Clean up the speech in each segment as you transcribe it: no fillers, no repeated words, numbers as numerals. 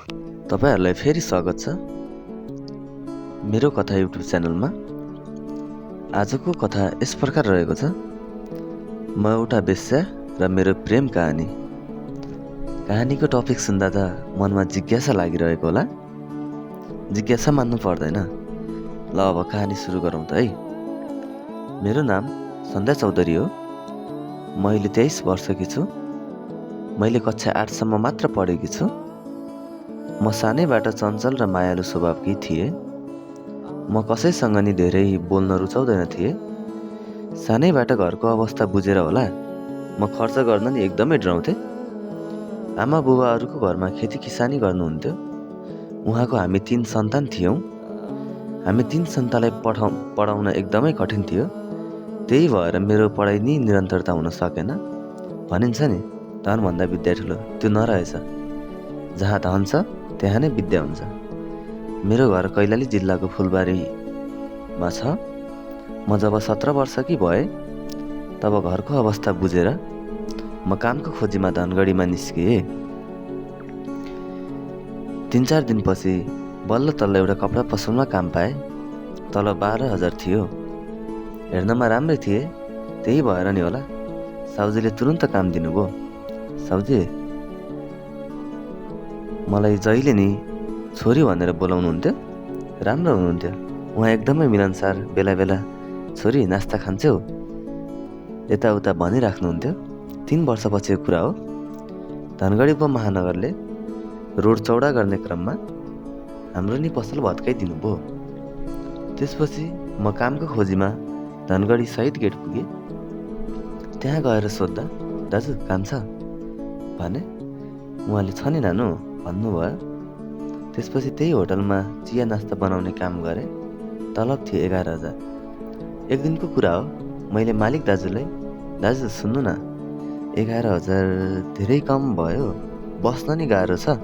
तपाईहरुलाई फेरि स्वागत छ मेरो कथा युट्युब च्यानलमा। आजको कथा यस प्रकार रहेको छ। म एउटा बेश्या र मेरो प्रेम कहानी। कहानीको टपिक सुन्दा त मनमा जिज्ञासा लागिरहेको होला। जिज्ञासा मान्नु पर्दैन। ल अब कहानी सुरु गरौँ त है। मेरो नाम सन्ध्या चौधरी हो। म अहिले 23 वर्षकी छु। मैले कक्षा 8 सम्म मात्र पढेकी छु। म सानैबाट चञ्चल र मायालु स्वभावकी थिएँ। म कसैसँग नि धेरै बोल्न रुचाउँदैन थिएँ। सानैबाट घरको अवस्था बुझेर होला म खर्च गर्न नि एकदमै डराउँथेँ। आमा बुबा अरूको घरमा खेती किसानी गर्नुहुन्थ्यो। उहाँको हामी 3 सन्तान थियौँ। हामी 3 सन्तानलाई पढाउन एकदमै कठिन थियो। त्यही भएर मेरो पढाइ नि निरन्तरता हुन सकेन। भनिन्छ नि धनभन्दा विद्या ठुलो, त्यो नरहेछ। जहाँ धन छ त्यहाँ नै विद्या हुन्छ। मेरो घर कैलाली जिल्लाको फुलबारीमा छ। म जब 17 वर्षकी भएँ तब घरको अवस्था बुझेर म कामको खोजीमा धनगढीमा निस्किएँ। 3-4 दिनपछि बल्ल तल्ल एउटा कपडा पसलमा काम पाएँ। तलब 12,000 थियो। हेर्नमा राम्रै थिए, त्यही भएर नि होला साउजीले तुरुन्त काम दिनुभयो। साउजी मलाई जहिले नि छोरी भनेर बोलाउनुहुन्थ्यो। राम्रो हुनुहुन्थ्यो। उहाँ एकदमै मिलनसार। बेला बेला छोरी नास्ता खान्छौ यताउता भनिराख्नुहुन्थ्यो। 3 वर्षपछिको कुरा हो। धनगढी उपमहानगरले रोड चौडा गर्ने क्रममा हाम्रो नि पसल भत्काइदिनु भयो। त्यसपछि म कामको खोजीमा धनगढी शहीद गेट पुगेँ। त्यहाँ गएर सोद्धा दाजु काम छ भने उहाँले छ नि नानु भन्नुभयो। त्यसपछि त्यही होटलमा चिया नास्ता बनाउने काम गरेँ। तलब थियो 11,000। एक दिनको कुरा हो। मैले मालिक दाजुलाई दाजु सुन्नु न 11,000 धेरै कम भयो, बस्न नि गाह्रो छ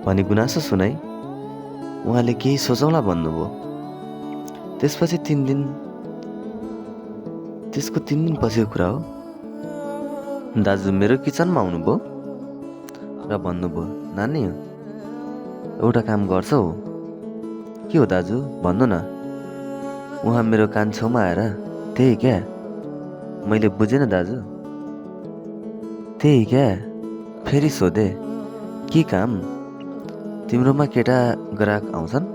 भनी गुनासो सुनाई। उहाँले केही सोचौँला भन्नुभयो। त्यसको 3 दिन पछिको कुरा हो। दाजु मेरो किचनमा आउनुभयो र भन्नुभयो नानी एउटा काम गर्छौ? के हो दाजु भन्नु न। उहाँ मेरो कान छेउमा आएर त्यही क्या। मैले बुझेन दाजु। त्यही क्या। फेरि सोधे के काम? तिम्रोमा केटा ग्राहक आउँछन्,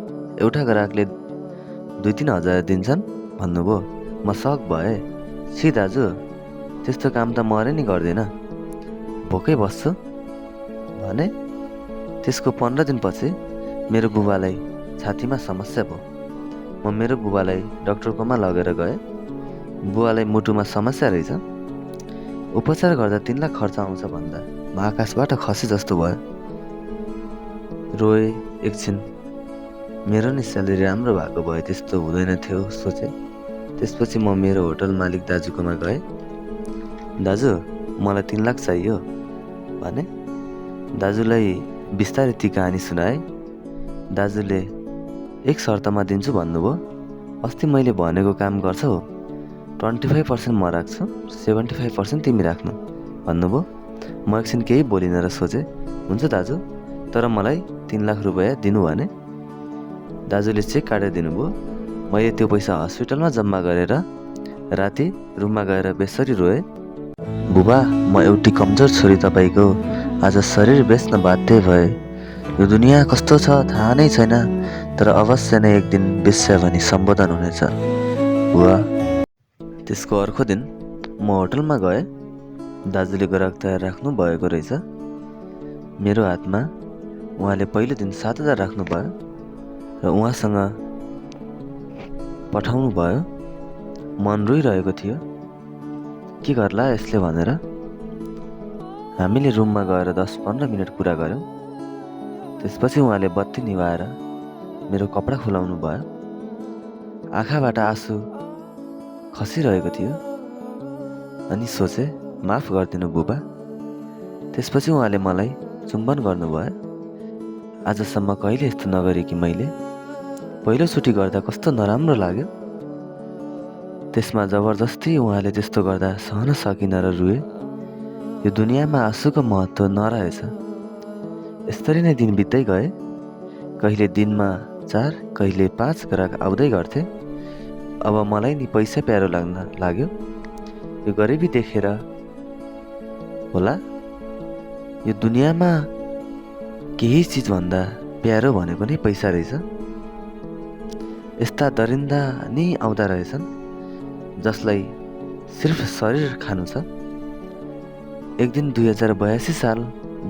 एउटा ग्राहकले 2-3 हजार दिन्छन् भन्नुभयो। म सक भएँ। छि दाजु त्यस्तो काम त मरे नि गर्दैन, भोकै बस्छु भने। त्यसको 15 दिनपछि मेरो बुबालाई छातीमा समस्या भयो। म मेरो बुबालाई डाक्टरकोमा लगेर गएँ। बुबालाई मुटुमा समस्या रहेछ। उपचार गर्दा 3 लाख खर्च आउँछ भन्दा म आकाशबाट खसे जस्तो भयो। रोएँ एकछिन। मेरो नि स्यालेरी राम्रो भएको भए त्यस्तो हुँदैन थियो सोचे। त्यसपछि म मेरो होटल मालिक दाजुकोमा गएँ। दाजु मलाई 3 लाख चाहियो भने। दाजुलाई बिस्तारै ती कहानी सुनाए। दाजुले एक शर्तमा दिन्छु भन्नुभयो। अस्ति मैले भनेको काम गर्छौ 25% म राख्छु, 75% तिमी राख्नु भन्नुभयो। म एकछिन केही बोलिन र सोचेँ हुन्छ दाजु, तर मलाई 3 लाख रुपैयाँ दिनु भने। दाजुले चेक काटेर दिनुभयो। मैले त्यो पैसा हस्पिटलमा जम्मा गरेर राति रुममा गएर बेसरी रोएँ। बुबा म एउटी कमजोर छोरी तपाईँको आज शरीर बेच्न बाध्य भए। यो दुनियाँ कस्तो छ थाहा नै छैन, तर अवश्य नै एक दिन बेश्या भनी सम्बोधन हुनेछ बुवा। त्यसको अर्को दिन म होटलमा गएँ। दाजुले ग्राहक तयार राख्नु भएको रहेछ। मेरो हातमा उहाँले पहिलो दिन 7,000 राख्नु भयो र उहाँसँग पठाउनु भयो। मन रोइरहेको थियो के गर्ला यसले भनेर। हामीले रुममा गएर 10-15 मिनट कुरा गऱ्यौँ। त्यसपछि उहाँले बत्ती निभाएर मेरो कपडा खुलाउनु भयो। आँखाबाट आँसु खसिरहेको थियो। अनि सोचे माफ गरिदिनु बुबा। त्यसपछि उहाँले मलाई चुम्बन गर्नुभयो। आजसम्म कहिले यस्तो नगरेकी मैले। पहिलोचोटि गर्दा कस्तो नराम्रो लाग्यो। त्यसमा जबरजस्ती उहाँले त्यस्तो गर्दा सहन सकिन र रुएँ। यो दुनियाँमा आँसुको महत्त्व नरहेछ। यसरी नै दिन बित्दै गए। कहिले दिनमा 4 कहिले 5 ग्राहक आउँदै गर्थे। अब मलाई नि पैसा प्यारो लाग्न लाग्यो। यो गरिबी देखेर होला, यो दुनियाँमा केही चिजभन्दा प्यारो भनेको नै पैसा रहेछ। यस्ता दरिन्दा नि आउँदा रहेछन् जसलाई सिर्फ शरीर खानु छ। एक दिन 2082 साल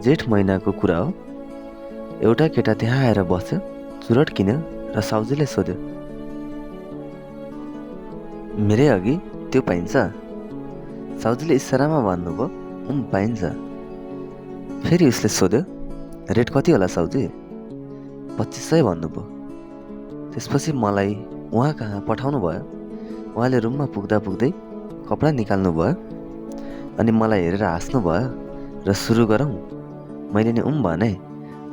जेठ महिनाको कुरा हो। एउटा केटा त्यहाँ आएर बस्यो, चुरट किन्यो र साउजीले सोध्यो, मेरै अघि त्यो पाइन्छ? साउजीले इसारामा भन्नुभयो, पाइन्छ। फेरि उसले सोध्यो, रेट कति होला साउजी? 2500 भन्नुभयो। त्यसपछि मलाई उहाँ कहाँ पठाउनु भयो। उहाँले रुममा पुग्दा पुग्दै कपडा निकाल्नु भयो अनि मलाई हेरेर हाँस्नु भयो र सुरु गरौँ। मैले नि भने,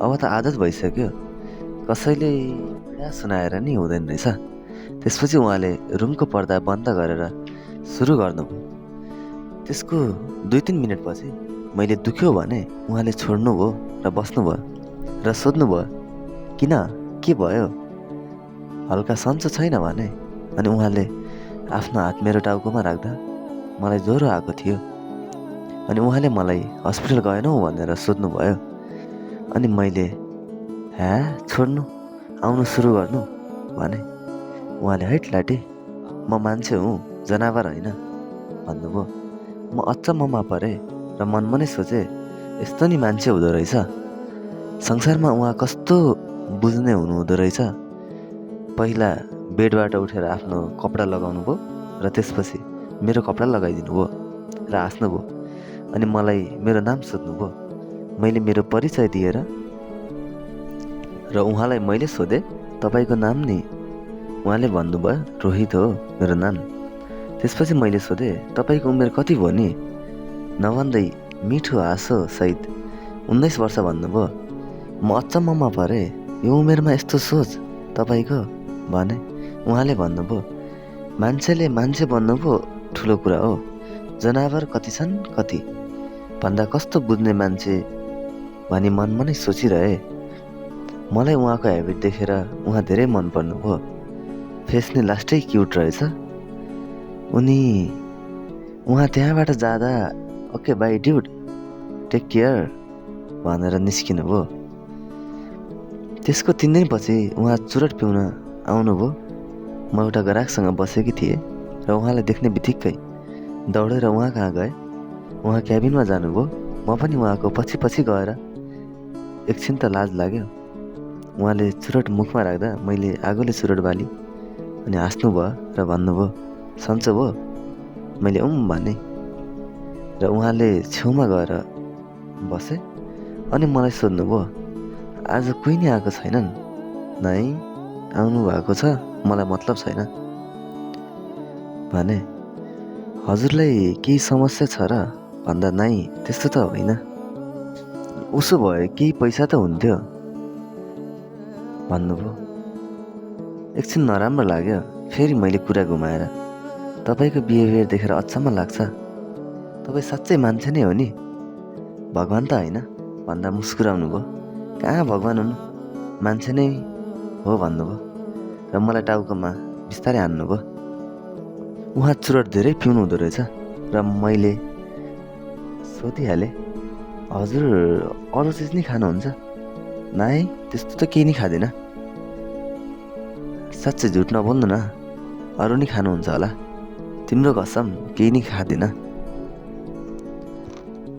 अब त आदत भइसक्यो, कसैले पीडा सुनाएर नि हुँदैन रहेछ। त्यसपछि उहाँले रुमको पर्दा बन्द गरेर सुरु गर्नुभयो। त्यसको 2-3 मिनटपछि मैले दुख्यो भने उहाँले छोड्नुभयो र बस्नुभयो र सोध्नुभयो, किन, के भयो? हल्का सन्चो छैन भने? अनि उहाँले आफ्नो हात मेरो टाउकोमा राख्दा मलाई ज्वरो आएको थियो। अनि उहाँले मलाई हस्पिटल गएनौ भनेर सोध्नुभयो। अनि मैले छोड्नु, आउनु सुरु गर्नु भने। उहाँले, हैट लाटे, म मान्छे हुँ, जनावर होइन भन्नुभयो। म अचम्ममा परेँ र मनमा नै सोचेँ, यस्तो नि मान्छे हुँदो रहेछ। संसारमा उहाँ कस्तो बुझ्ने हुनुहुँदो रहेछ। पहिला बेडबाट उठेर आफ्नो कपडा लगाउनु भयो र त्यसपछि मेरो कपडा लगाइदिनु भयो र हाँस्नुभयो। अनि मलाई मेरो नाम सोध्नुभयो। मैले मेरो परिचय दिएर र उहाँलाई मैले सोधेँ, तपाईँको नाम नि? उहाँले भन्नुभयो, रोहित हो मेरो नाम। त्यसपछि मैले सोधेँ, तपाईँको उमेर कति भयो नि? नभन्दै मिठो हाँसो सहित 19 वर्ष भन्नुभयो। म अचम्ममा परेँ, यो उमेरमा यस्तो सोच तपाईँको भने। उहाँले भन्नुभयो, मान्छेले मान्छे बन्नु पो ठुलो कुरा हो, जनावर कति छन् कति भन्दा कस्तो बुझ्ने मान्छे भनी मनमा नै सोचिरहे। मलाई उहाँको ह्याबिट देखेर उहाँ धेरै मन पर्नुभयो। फेस नै लास्टै क्युट रहेछ। उहाँ त्यहाँबाट जाँदा, okay bye dude, take care भनेर निस्किनु भयो। त्यसको 3 दिनपछि उहाँ चुरट पिउन आउनुभयो। म एउटा ग्राहकसँग बसेकी थिएँ र उहाँलाई देख्ने बित्तिकै दौडेर उहाँ कहाँ गएँ। उहाँ क्याबिनमा जानुभयो। म पनि उहाँको पछि पछि गएर एकछिन त लाज लाग्यो। उहाँले चुरट मुखमा राख्दा मैले आगोले चुरट बाली अनि हाँस्नुभयो र भन्नुभयो, सन्चो भयो? मैले भने र उहाँले छेउमा गएर बसे अनि मलाई सोध्नुभयो, आज कोही नि आएको छैनन्? नाइ, आउनु भएको छ, मलाई मतलब छैन भने। हजुरलाई केही समस्या छ र भन्दा, नाइ त्यस्तो त होइन। उसो भए केही पैसा त हुन्थ्यो भन्नुभयो। एकछिन नराम्रो लाग्यो। फेरि मैले कुरा घुमाएर, तपाईँको बिहेभियर देखेर अचम्म लाग्छ। तपाईँ साँच्चै मान्छे नै हो नि, भगवान् त होइन भन्दा मुस्कुराउनु भयो। कहाँ भगवान् हुनु, मान्छे नै हो भन्नुभयो र मलाई टाउकोमा बिस्तारै हान्नुभयो। उहाँ चुरट धेरै पिउनु हुँदो रहेछ र मैले सोधिहालेँ, हजुर अरू चिज नि खानुहुन्छ? नाइ, त्यस्तो त केही नि खाँदैन। साँच्चै झुट नबोल्नु न, अरू नि खानुहुन्छ होला? तिम्रो कसम केही नि खाँदैन।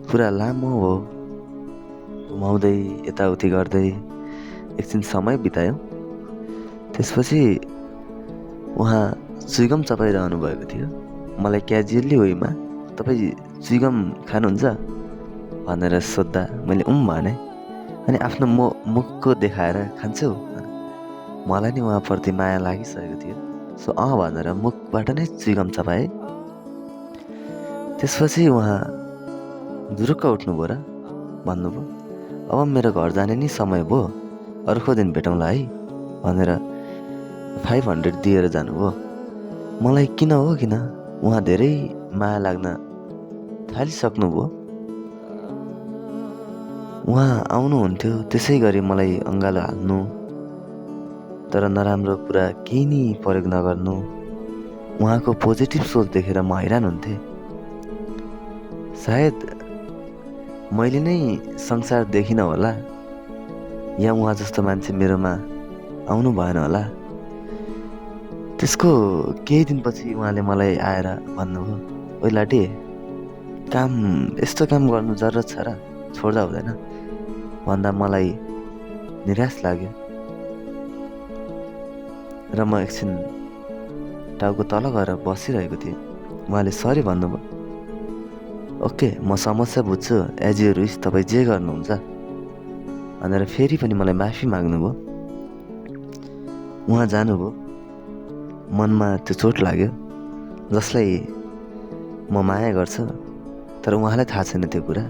पुरा लामो हो घुमाउँदै यताउति गर्दै एकछिन समय बितायौँ। त्यसपछि उहाँ चुइगम चपाइरहनु भएको थियो। मलाई क्याजुअली वेमा, तपाईँ चुइगम खानुहुन्छ भनेर सोद्धा मैले भने अनि आफ्नो मुखको देखाएर, खान्छौ? मलाई नि उहाँप्रति माया लागिसकेको थियो। सो भनेर मुखबाट नै चुइगम चपाएँ। त्यसपछि उहाँ जुरुक्क उठ्नुभयो र भन्नुभयो, अब मेरो घर जाने नि समय भयो, अर्को दिन भेटौँला है भनेर 500 दिएर जानुभयो। मलाई किन हो किन उहाँ धेरै माया लाग्न थालिसक्नुभयो। उहाँ आउनुहुन्थ्यो त्यसै गरी मलाई अँगालो हाल्नु, तर नराम्रो कुरा केही नि प्रयोग नगर्नु। उहाँको पोजिटिभ सोच देखेर म हैरान हुन्थेँ। सायद मैले नै संसार देखिनँ होला, या उहाँ जस्तो मान्छे मेरोमा आउनु भएन होला। त्यसको केही दिनपछि उहाँले मलाई आएर भन्नुभयो, ओइ लाटे, यस्तो काम गर्नु जरुरत छ र, छोड्दा हुँदैन भन्दा मलाई निराश लाग्यो र म एकछिन टाउको तल गएर बसिरहेको थिएँ। उहाँले सरी भन्नुभयो। ओके, म समस्या बुझ्छु, एज यु विश, तपाईँ जे गर्नुहुन्छ भनेर फेरि पनि मलाई माफी माग्नुभयो। उहाँ जानुभयो। मनमा त्यो चोट लाग्यो, जसलाई म माया गर्छु, तर उहाँलाई थाहा छैन त्यो कुरा।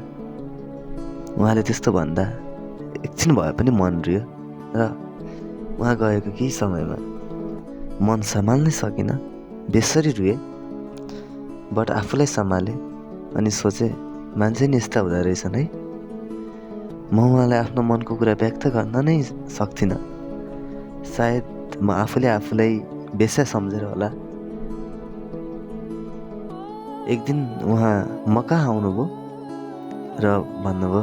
उहाँले त्यस्तो भन्दा एकछिन भए पनि मन रियो र उहाँ गएको केही समयमा मन सम्हाल्नै सकिनँ, बेसरी रुएँ। बट आफूलाई सम्हालेँ अनि सोचेँ, मान्छे नि यस्ता हुँदो रहेछन् है। म उहाँलाई आफ्नो मनको कुरा व्यक्त गर्न नै सक्थिनँ। सायद म आफूलाई बेस्या सम्झेर होला। एक दिन उहाँ म कहाँ आउनुभयो र भन्नुभयो,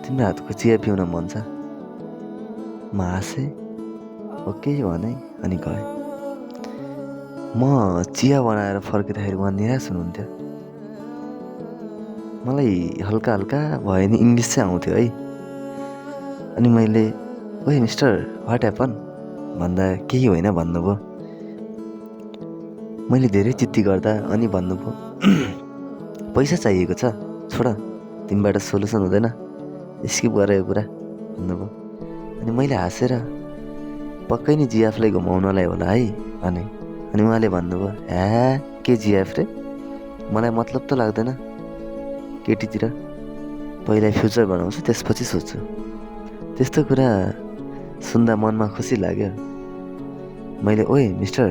तिम्रो हातको चिया पिउन मन छ। म हाँसेँ, ओके भने अनि गएँ। म चिया बनाएर फर्किँदाखेरि उहाँ निराश हुनुहुन्थ्यो। मलाई हल्का हल्का भए नि इङ्ग्लिस चाहिँ आउँथ्यो है। अनि मैले, ओए मिस्टर, वाट ह्यापन भन्दा केही होइन भन्नुभयो। मैले धेरै जिद्दी गर्दा अनि भन्नुभयो, पैसा चाहिएको छ, छोड, तिमीबाट सोल्युसन हुँदैन, स्किप गर यो कुरा भन्नुभयो। अनि मैले हाँसेर, पक्कै नि जिएफलाई घुमाउनलाई होला है भने। अनि उहाँले भन्नुभयो, के जिएफ रे, मलाई मतलब त लाग्दैन केटीतिर, पहिला फ्युचर बनाउँछु त्यसपछि सोध्छु। त्यस्तो कुरा सुन्दा मनमा खुसी लाग्यो। मैले, ओए मिस्टर,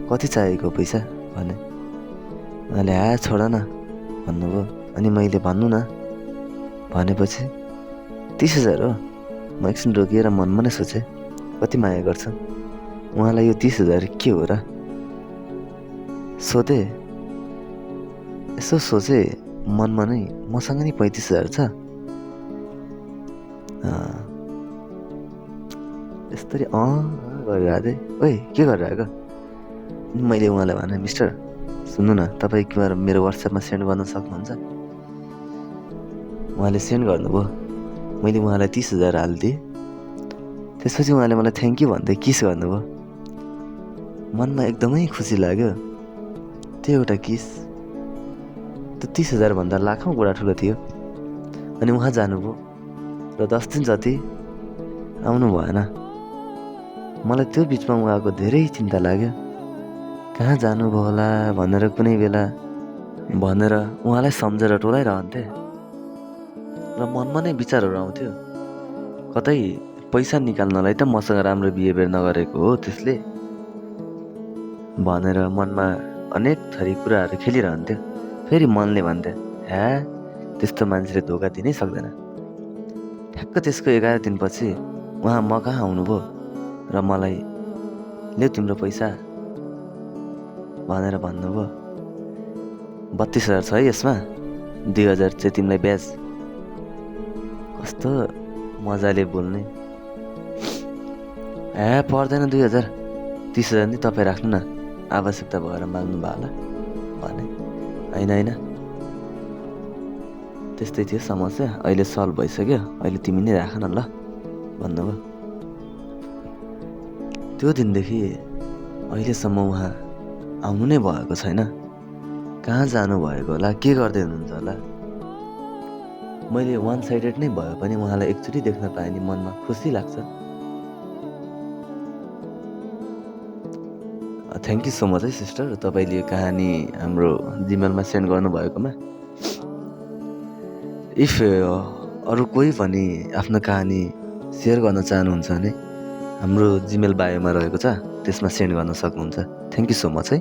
कति चाहिएको पैसा भने। उहाँले छोड न भन्नुभयो। अनि मैले, भन्नु न भनेपछि 30,000 हो। म एकछिन रोकिएर मनमा नै सोचेँ, कति माया गर्छ उहाँलाई यो 30,000 के हो र सोधेँ। यसो सोचेँ मनमा नै, मसँग नि 35,000 छ। यस्तरी गरिरहेको थिएँ। ओए, के गरिरहेको? मैले उहाँलाई भने, मिस्टर सुन्नु न, तपाईँ मेरो वाट्सएपमा सेन्ड गर्न सक्नुहुन्छ? उहाँले सेन्ड गर्नुभयो। मैले उहाँलाई 30,000 हालिदिएँ। त्यसपछि उहाँले मलाई थ्याङ्क यू भन्दै किस गर्नुभयो। मनमा एकदमै खुसी लाग्यो। त्यो एउटा किस, त्यो 30,000 भन्दा लाखौँ गुणा ठुलो थियो। अनि उहाँ जानुभयो र 10 दिन जति आउनु भएन। मलाई त्यो बिचमा उहाँको धेरै चिन्ता लाग्यो। कहाँ जानुभयो होला भनेर कुनै बेला भनेर उहाँलाई सम्झेर टोलाइरहन्थेँ र मनमा नै विचारहरू आउँथ्यो, कतै पैसा निकाल्नलाई त मसँग राम्रो बिहेभियर नगरेको हो त्यसले भनेर मनमा अनेक थरी कुराहरू खेलिरहन्थ्यो। फेरि मनले भन्थ्यो, त्यस्तो मान्छेले धोका दिनै सक्दैन। ठ्याक्क त्यसको 11 दिनपछि उहाँ म कहाँ आउनुभयो र मलाई, ल्याउ तिम्रो पैसा भनेर भन्नुभयो। 32,000 छ है यसमा, 2,000 चाहिँ तिमीलाई ब्याज। कस्तो मजाले बोल्ने। पर्दैन 2,000, 30,000 नि तपाईँ राख्नु न, आवश्यकता भएर माग्नु भयो होला भने। होइन, त्यस्तै थियो समस्या, अहिले सल्भ भइसक्यो, अहिले तिमी नै राख न ल भन्नुभयो। त्यो दिनदेखि अहिलेसम्म उहाँ आउनु नै भएको छैन। कहाँ जानुभएको होला, के गर्दै हुनुहुन्छ होला। मैले वान साइडेड नै भयो पनि उहाँलाई एकचोटि देख्न पाएँ नि मनमा खुसी लाग्छ। थ्याङ्क यू सो मच है सिस्टर, तपाईँले यो कहानी हाम्रो जिमेलमा सेन्ड गर्नुभएकोमा। इफ अरू कोही पनि आफ्नो कहानी सेयर गर्न चाहनुहुन्छ भने हाम्रो जिमेल बायोमा रहेको छ, त्यसमा सेन्ड गर्न सक्नुहुन्छ। थ्याङ्क यू सो मच है।